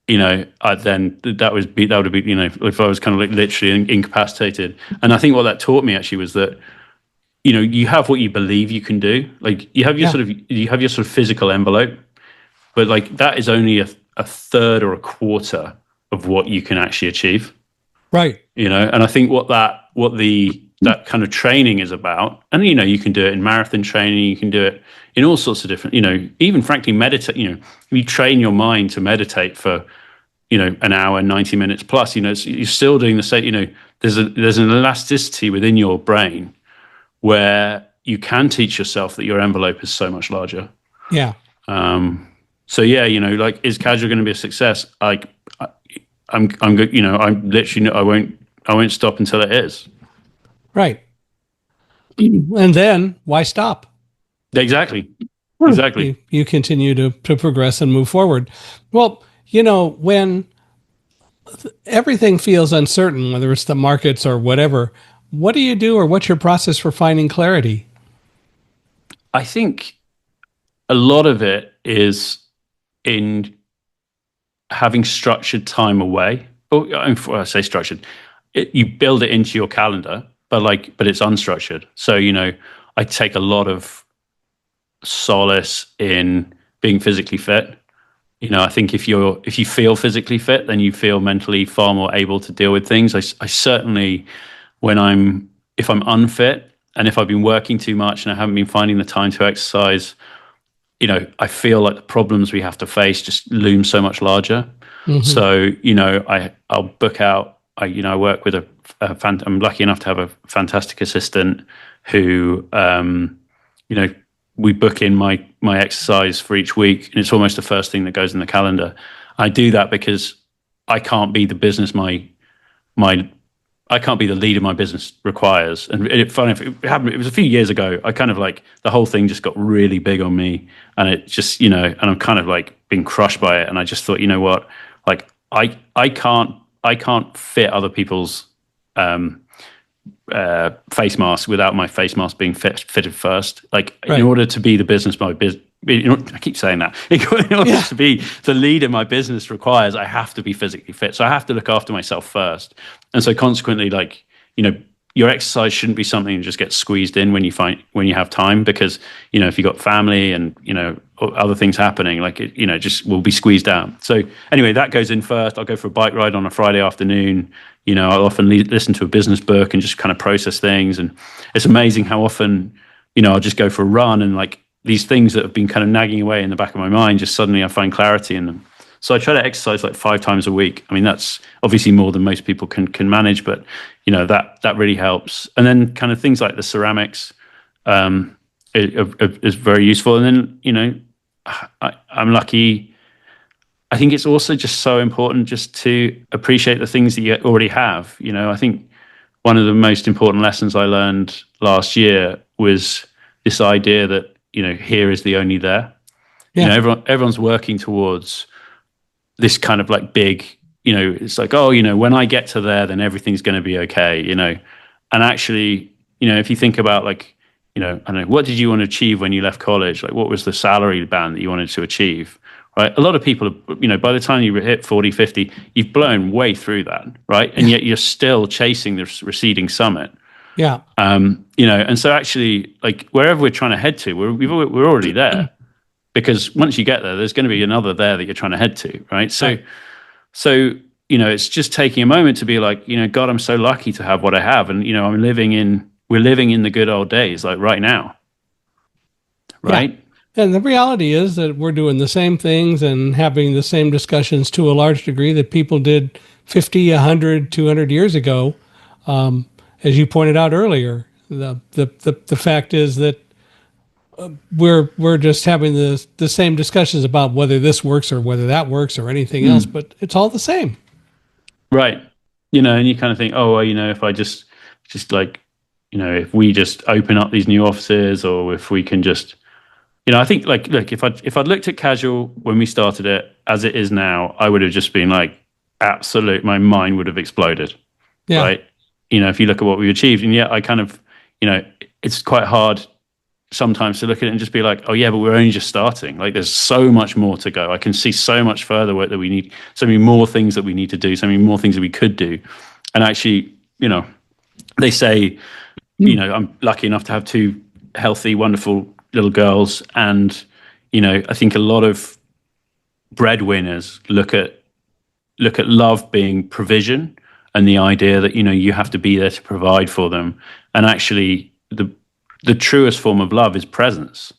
that would have been, if I was kind of like literally incapacitated. And I think what that taught me actually was that, you have what you believe you can do. Like you have your sort of physical envelope, but like that is only a third or a quarter of what you can actually achieve.
Right.
And I think that kind of training is about, and you can do it in marathon training, you can do it in all sorts of different, even frankly meditate, if you train your mind to meditate for an hour, 90 minutes plus, you're still doing the same. There's an elasticity within your brain where you can teach yourself that your envelope is so much larger.
Yeah.
So yeah, like, is casual going to be a success? Like, I'm good. I'm literally, I won't stop until it is.
Right. And then why stop?
Exactly.
You continue to progress and move forward. Well, when everything feels uncertain, whether it's the markets or whatever, what do you do, or what's your process for finding clarity?
I think a lot of it is in having structured time away. I say structured, you build it into your calendar, but it's unstructured. So, I take a lot of solace in being physically fit. I think if you feel physically fit, then you feel mentally far more able to deal with things. I certainly, if I'm unfit and if I've been working too much and I haven't been finding the time to exercise, I feel like the problems we have to face just loom so much larger. Mm-hmm. So, I'll book out. I work with I'm lucky enough to have a fantastic assistant who, we book in my exercise for each week, and it's almost the first thing that goes in the calendar. I do that because I can't be the business I can't be the leader my business requires. And it happened. It was a few years ago. I kind of like the whole thing just got really big on me, and it just and I'm kind of like being crushed by it. And I just thought, what, like I can't fit other people's face mask without my face mask being fitted first. Like, right. In order to be the business I keep saying that. In order to be the leader my business requires, I have to be physically fit. So I have to look after myself first. And so consequently, like, your exercise shouldn't be something that just gets squeezed in when you have time, because, if you've got family and, other things happening, like, it just will be squeezed out. So anyway, that goes in first. I'll go for a bike ride on a Friday afternoon. I'll often listen to a business book and just kind of process things. And it's amazing how often, I'll just go for a run, and like these things that have been kind of nagging away in the back of my mind, just suddenly I find clarity in them. So I try to exercise like 5 times a week. I mean, that's obviously more than most people can manage, but that really helps. And then kind of things like the ceramics is very useful. And then I'm lucky. I think it's also just so important just to appreciate the things that you already have. I think one of the most important lessons I learned last year was this idea that here is the only there. Yeah. Everyone's working towards this kind of like big, it's like, when I get to there, then everything's going to be okay, and actually, if you think about like, I don't know, what did you want to achieve when you left college? Like, what was the salary band that you wanted to achieve, right? A lot of people, by the time you hit 40, 50, you've blown way through that, right? And yet you're still chasing the receding summit.
Yeah.
And so actually, like, wherever we're trying to head to, we're already there. Because once you get there, there's going to be another there that you're trying to head to, right? So, it's just taking a moment to be like, God, I'm so lucky to have what I have, and we're living in the good old days, like right now, right?
Yeah. And the reality is that we're doing the same things and having the same discussions to a large degree that people did 50, 100, 200 years ago. As you pointed out earlier, the fact is that we're just having the same discussions about whether this works or whether that works or anything else, but it's all the same.
Right. And you kind of think, if I just like, if we just open up these new offices, or if we can just, I think like, look, if I'd looked at casual when we started it as it is now, I would have just been like, my mind would have exploded. Yeah. Right. If you look at what we achieved, and yet I kind of, it's quite hard sometimes to look at it and just be like, oh yeah, but we're only just starting. Like there's so much more to go. I can see so much further work that we need, so many more things that we need to do, so many more things that we could do. And actually, they say, I'm lucky enough to have two healthy, wonderful little girls. And, I think a lot of breadwinners look at love being provision, and the idea that, you have to be there to provide for them. And actually the truest form of love is presence,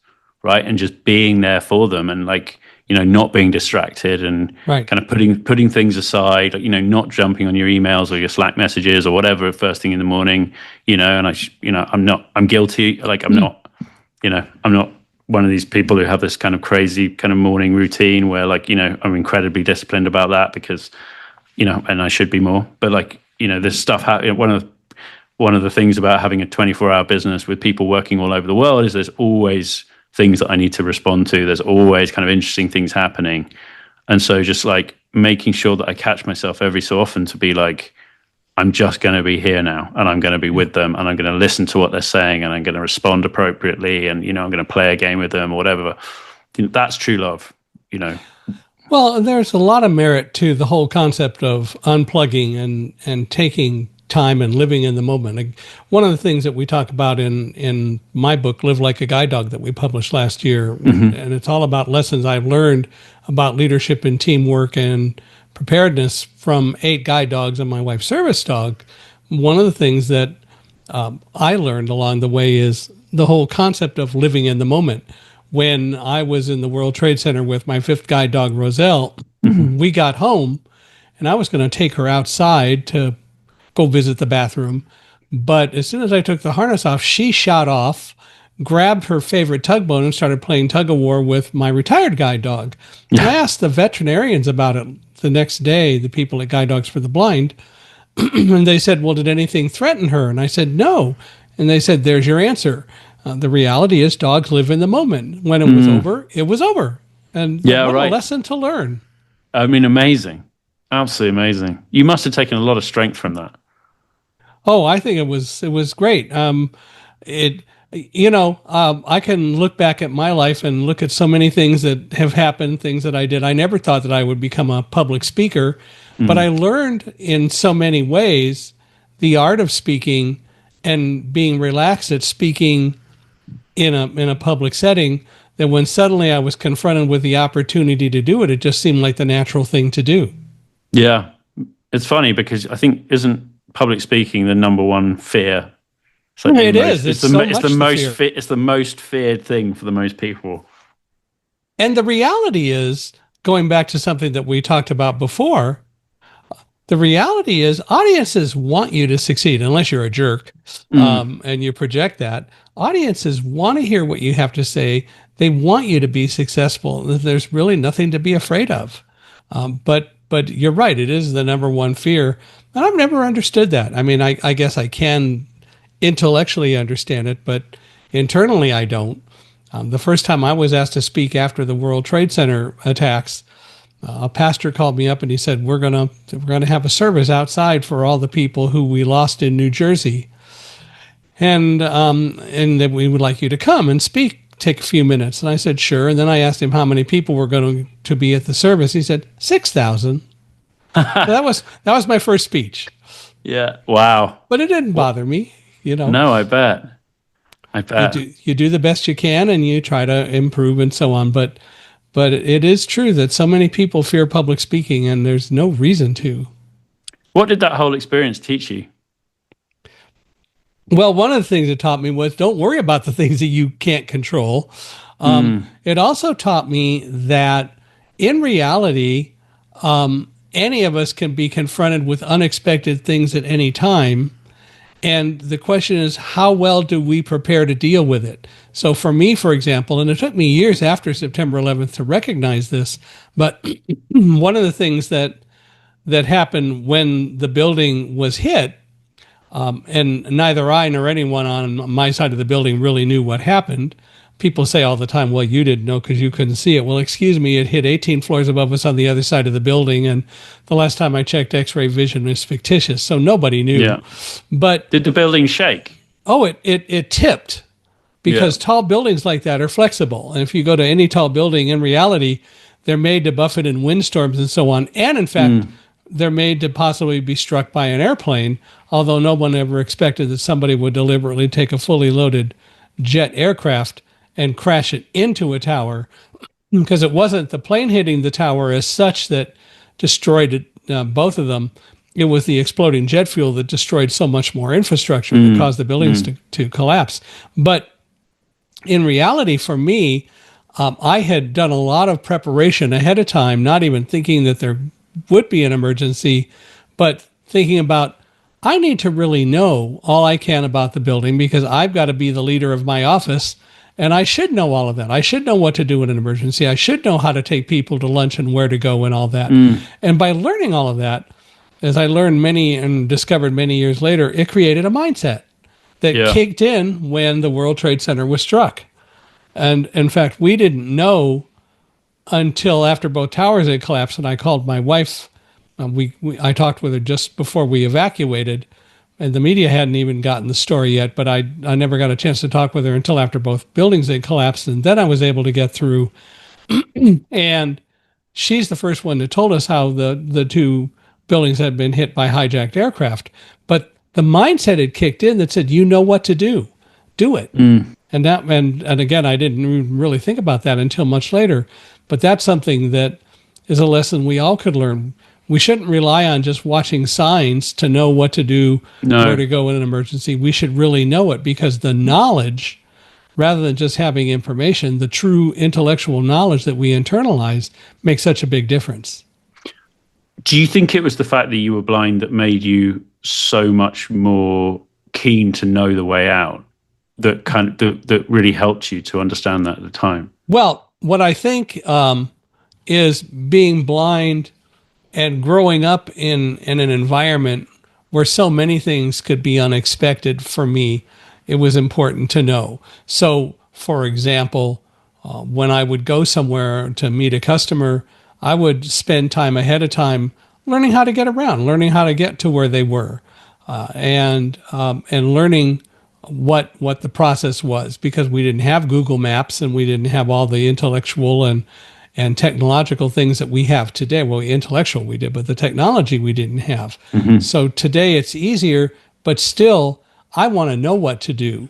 right? And just being there for them, and like, not being distracted, and
Right.
kind of putting things aside, like, not jumping on your emails or your Slack messages or whatever first thing in the morning, and I'm guilty. Like I'm not one of these people who have this kind of crazy kind of morning routine where, like, I'm incredibly disciplined about that because, and I should be more, but like, this stuff, one of the things about having a 24-hour business with people working all over the world is there's always things that I need to respond to. There's always kind of interesting things happening. And so just like making sure that I catch myself every so often to be like, I'm just going to be here now, and I'm going to be with them, and I'm going to listen to what they're saying, and I'm going to respond appropriately, and, I'm going to play a game with them or whatever. That's true love,
Well, there's a lot of merit to the whole concept of unplugging and taking time and living in the moment. Like, one of the things that we talk about in my book, Live Like a Guide Dog, that we published last year, and it's all about lessons I've learned about leadership and teamwork and preparedness from 8 guide dogs and my wife's service dog. One of the things that I learned along the way is the whole concept of living in the moment. When I was in the World Trade Center with my 5th guide dog, Roselle, we got home and I was going to take her outside to go visit the bathroom. But as soon as I took the harness off, she shot off, grabbed her favorite tugboat, and started playing tug of war with my retired guide dog. And I asked the veterinarians about it the next day, the people at Guide Dogs for the Blind, and they said, well, did anything threaten her? And I said, no. And they said, there's your answer. The reality is dogs live in the moment. When it was over, it was over. And what a lesson to learn.
I mean, amazing. Absolutely amazing. You must have taken a lot of strength from that.
Oh, I think it was great. I can look back at my life and look at so many things that have happened, things that I did. I never thought that I would become a public speaker, but I learned in so many ways the art of speaking and being relaxed at speaking in a public setting, that when suddenly I was confronted with the opportunity to do it, it just seemed like the natural thing to do.
Yeah. It's funny because I think, isn't public speaking the number one fear?
It's
the most feared thing for the most people.
And the reality is, going back to something that we talked about before, the reality is audiences want you to succeed, unless you're a jerk and you project that. Audiences want to hear what you have to say. They want you to be successful. There's really nothing to be afraid of. But you're right. It is the number one fear. And I've never understood that. I mean, I guess I can intellectually understand it, but internally I don't. The first time I was asked to speak after the World Trade Center attacks, a pastor called me up and he said, we're gonna have a service outside for all the people who we lost in New Jersey, and that we would like you to come and speak. Take a few minutes. And I said, sure. And then I asked him how many people were going to be at the service. He said, 6,000. That was my first speech.
Yeah. Wow.
But it didn't bother me,
No, I bet.
You do the best you can and you try to improve and so on. But it is true that so many people fear public speaking, and there's no reason to.
What did that whole experience teach you?
Well, one of the things it taught me was don't worry about the things that you can't control. It also taught me that in reality, any of us can be confronted with unexpected things at any time. And the question is, how well do we prepare to deal with it? So for me, for example, and it took me years after September 11th to recognize this, but one of the things that happened when the building was hit, and neither I nor anyone on my side of the building really knew what happened. People say all the time, well, you didn't know because you couldn't see it. Well, excuse me, it hit 18 floors above us on the other side of the building, and the last time I checked, X-ray vision was fictitious, so nobody knew.
Yeah.
But
did the building shake?
Oh, it tipped, because tall buildings like that are flexible. And if you go to any tall building, in reality, they're made to buffet in windstorms and so on. And in fact, they're made to possibly be struck by an airplane, although no one ever expected that somebody would deliberately take a fully loaded jet aircraft and crash it into a tower, because it wasn't the plane hitting the tower as such that destroyed it, both of them. It was the exploding jet fuel that destroyed so much more infrastructure that caused the buildings to collapse. But in reality, for me, I had done a lot of preparation ahead of time, not even thinking that there would be an emergency, but thinking about, I need to really know all I can about the building because I've got to be the leader of my office, and I should know all of that. I should know what to do in an emergency. I should know how to take people to lunch and where to go and all that. And by learning all of that, as I learned many and discovered many years later, it created a mindset that kicked in when the World Trade Center was struck. And in fact, we didn't know until after both towers had collapsed, and I called my wife. I talked with her just before we evacuated, and the media hadn't even gotten the story yet, but I never got a chance to talk with her until after both buildings had collapsed, and then I was able to get through. And she's the first one that told us how the two buildings had been hit by hijacked aircraft. But the mindset had kicked in that said, you know what to do. Do it. And again, I didn't even really think about that until much later. But that's something that is a lesson we all could learn. We shouldn't rely on just watching signs to know what to do, where to go in an emergency. We should really know it, because the knowledge, rather than just having information, the true intellectual knowledge that we internalize makes such a big difference.
Do you think it was the fact that you were blind that made you so much more keen to know the way out, that really helped you to understand that at the time?
Well, what I think is being blind and growing up in an environment where so many things could be unexpected for me, it was important to know. So, for example, when I would go somewhere to meet a customer, I would spend time ahead of time learning how to get around, learning how to get to where they were, and learning what the process was, because we didn't have Google Maps and we didn't have all the intellectual and technological things that we have today. Well, intellectual we did, but the technology we didn't have. So today it's easier, but still I want to know what to do.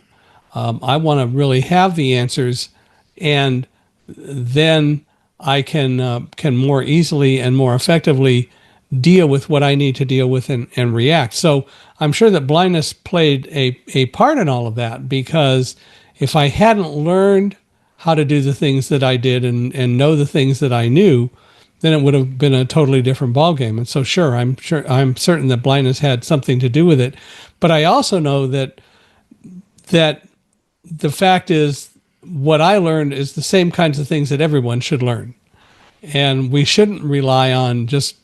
I want to really have the answers, and then I can more easily and more effectively deal with what I need to deal with and react. So I'm sure that blindness played a part in all of that, because if I hadn't learned how to do the things that I did and know the things that I knew, then it would have been a totally different ballgame. And so I'm certain that blindness had something to do with it. But I also know that the fact is, what I learned is the same kinds of things that everyone should learn. And we shouldn't rely on just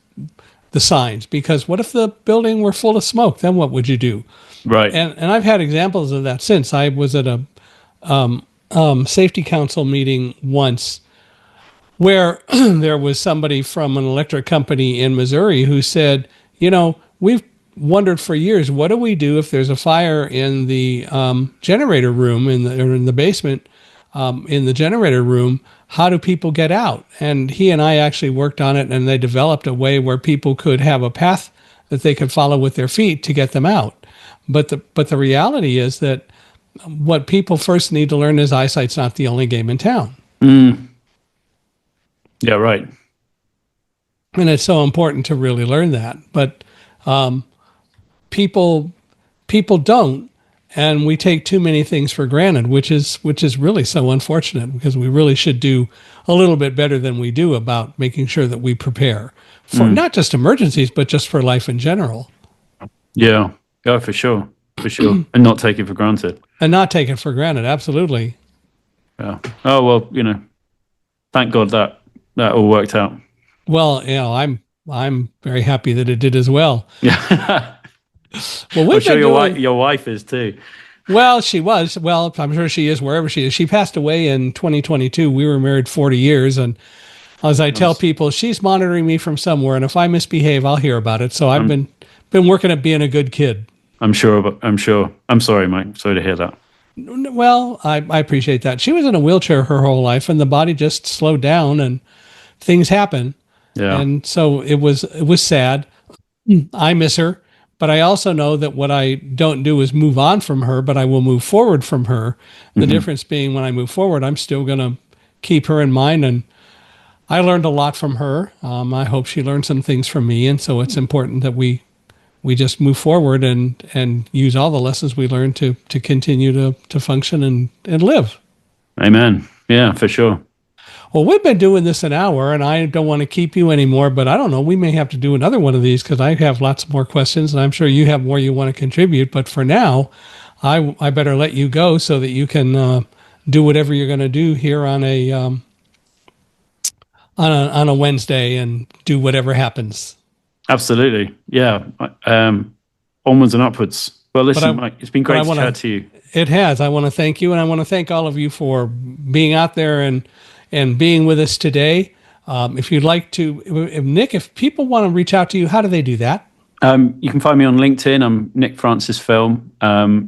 the signs, because what if the building were full of smoke? Then what would you do?
Right.
And I've had examples of that since. I was at a safety council meeting once where there was somebody from an electric company in Missouri who said, we've wondered for years, what do we do if there's a fire in the generator room in the basement, in the generator room? How do people get out? And he and I actually worked on it, and they developed a way where people could have a path that they could follow with their feet to get them out. But the reality is that what people first need to learn is eyesight's not the only game in town.
Yeah, right.
And it's so important to really learn that. But people don't, and we take too many things for granted, which is really so unfortunate, because we really should do a little bit better than we do about making sure that we prepare for not just emergencies, but just for life in general.
Yeah, for sure. And not take it for granted.
And not take it for granted, absolutely.
Yeah. Oh, well, thank God that all worked out.
Well, I'm very happy that it did as well.
Yeah.
Well,
I'm sure your wife is too.
Well, she was. Well, I'm sure she is wherever she is. She passed away in 2022. We were married 40 years. And as I tell people, she's monitoring me from somewhere. And if I misbehave, I'll hear about it. So I've been working at being a good kid.
I'm sure. I'm sorry, Mike. Sorry to hear that.
Well, I appreciate that. She was in a wheelchair her whole life, and the body just slowed down, and things happen.
Yeah.
And so it was sad. I miss her, but I also know that what I don't do is move on from her, but I will move forward from her. The
Hmm.
difference being when I move forward, I'm still going to keep her in mind. And I learned a lot from her. I hope she learned some things from me. And so it's important that we just move forward and use all the lessons we learned to continue to function and live.
Amen. Yeah, for sure.
Well, we've been doing this an hour, and I don't want to keep you anymore, but I don't know. We may have to do another one of these because I have lots more questions, and I'm sure you have more you want to contribute. But for now, I better let you go so that you can do whatever you're going to do here on a Wednesday and do whatever happens.
Absolutely. Yeah. Onwards and upwards. Well,
But
listen,
I
Mike, it's been
but I
great to
want
chat
to.
to you.
It has. I want to thank you, and I want to thank all of you for being out there and being with us today. If you'd like to, Nick, if people want to reach out to you, how do they do that?
You can find me on LinkedIn. I'm Nick Francis Film. I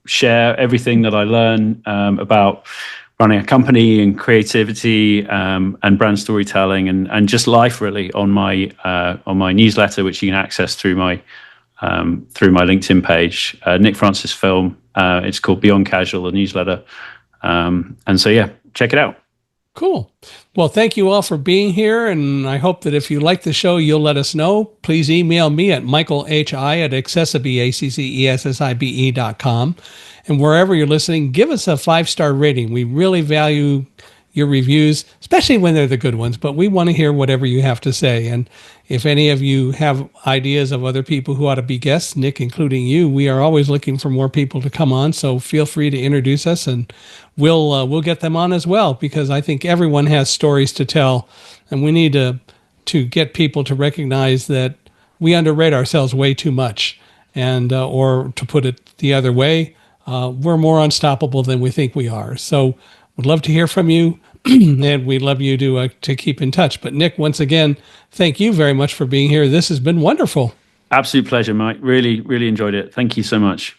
share everything that I learn about running a company and creativity and brand storytelling and just life really on my newsletter, which you can access through my LinkedIn page, Nick Francis Film. It's called Beyond Casual, the newsletter. And so yeah, check it out.
Cool. Well, thank you all for being here. And I hope that if you like the show, you'll let us know. Please email me at michaelhi@accessibe.com. And wherever you're listening, give us a 5-star rating. We really value your reviews, especially when they're the good ones, but we want to hear whatever you have to say. And if any of you have ideas of other people who ought to be guests, Nick, including you, we are always looking for more people to come on. So feel free to introduce us and we'll get them on as well, because I think everyone has stories to tell, and we need to get people to recognize that we underrate ourselves way too much. And, or to put it the other way, we're more unstoppable than we think we are. So would love to hear from you, and we'd love you to keep in touch. But Nick, once again, thank you very much for being here. This has been wonderful.
Absolute pleasure, Mike. Really, really enjoyed it. Thank you so much.